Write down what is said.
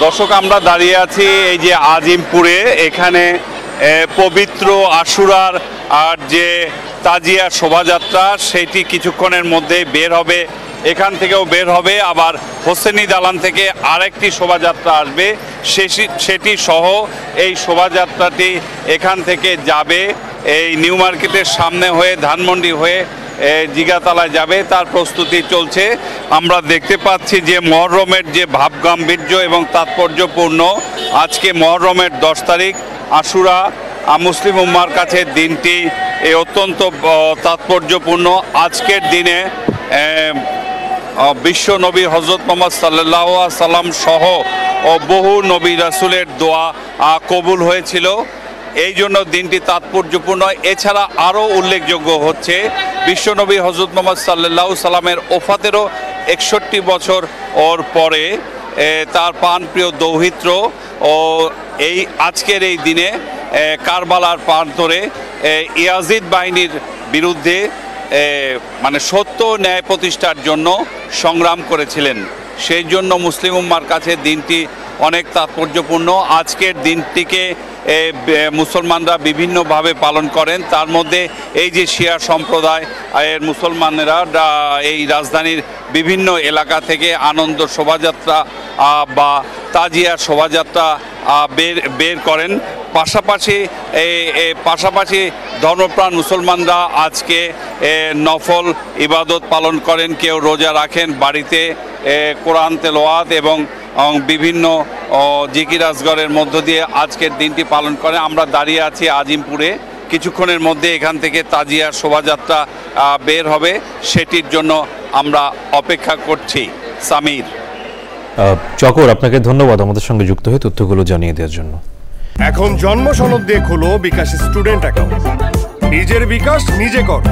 দর্শক, আমরা দাঁড়িয়ে আছি এই যে আজিমপুরে। এখানে পবিত্র আশুরার আর যে তাজিয়া শোভাযাত্রা সেটি কিছুক্ষণের মধ্যে বের হবে, এখান থেকেও বের হবে। আবার হোসেনি দালান থেকে আরেকটি শোভাযাত্রা আসবে, সেটি সহ এই শোভাযাত্রাটি এখান থেকে যাবে এই নিউ মার্কেটের সামনে হয়ে ধানমন্ডি হয়ে জিগাতলায় যাবে। তার প্রস্তুতি চলছে। আমরা দেখতে পাচ্ছি যে মহরমের যে ভাবগাম্ভীর্য এবং তাৎপর্যপূর্ণ, আজকে মহরমের 10 তারিখ আশুরা মুসলিম উম্মার কাছে দিনটি অত্যন্ত তাৎপর্যপূর্ণ। আজকের দিনে বিশ্ব নবী হজরত মোহাম্মদ সাল্লাল্লাহু আলাইহি সাল্লাম সহ বহু নবী রাসূলের দোয়া কবুল হয়েছিল, এই জন্য দিনটি তাৎপর্যপূর্ণ। এছাড়া আরও উল্লেখযোগ্য হচ্ছে বিশ্বনবী হজরত মোহাম্মদ সাল্লাল্লাহু আলাইহি সাল্লামের ওফাতেরও 61 বছর ওর পরে তার প্রাণপ্রিয় দৌহিত্র ও এই আজকের এই দিনে কারবালার প্রান্তরে ইয়াজিদ বাহিনীর বিরুদ্ধে মানে সত্য ন্যায় প্রতিষ্ঠার জন্য সংগ্রাম করেছিলেন। সেই জন্য মুসলিম উম্মার কাছে দিনটি অনেক তাৎপর্যপূর্ণ। আজকের দিনটিকে মুসলমানরা বিভিন্নভাবে পালন করেন। তার মধ্যে এই যে শিয়া সম্প্রদায় এর মুসলমানেরা এই রাজধানীর বিভিন্ন এলাকা থেকে আনন্দ শোভাযাত্রা বা তাজিয়া শোভাযাত্রা বের করেন। পাশাপাশি ধর্মপ্রাণ মুসলমানরা আজকে নফল ইবাদত পালন করেন, কেউ রোজা রাখেন, বাড়িতে কোরআন তেলাওয়াত এবং বিভিন্ন জিকির আজগরের মধ্য দিয়ে আজকের দিনটি পালন করেন। আমরা দাঁড়িয়ে আছি আজিমপুরে, কিছুক্ষণের মধ্যে এখান থেকে তাজিয়া শোভাযাত্রা বের হবে, সেটির জন্য আমরা অপেক্ষা করছি। সামির, চকর, আপনাকে ধন্যবাদ আমাদের সঙ্গে যুক্ত হয়ে তথ্যগুলো জানিয়ে দেওয়ার জন্য। এখন জন্ম সনদ দিয়ে খোলো বিকাশ স্টুডেন্ট অ্যাকাউন্ট। নিজের বিকাশ নিজে কর।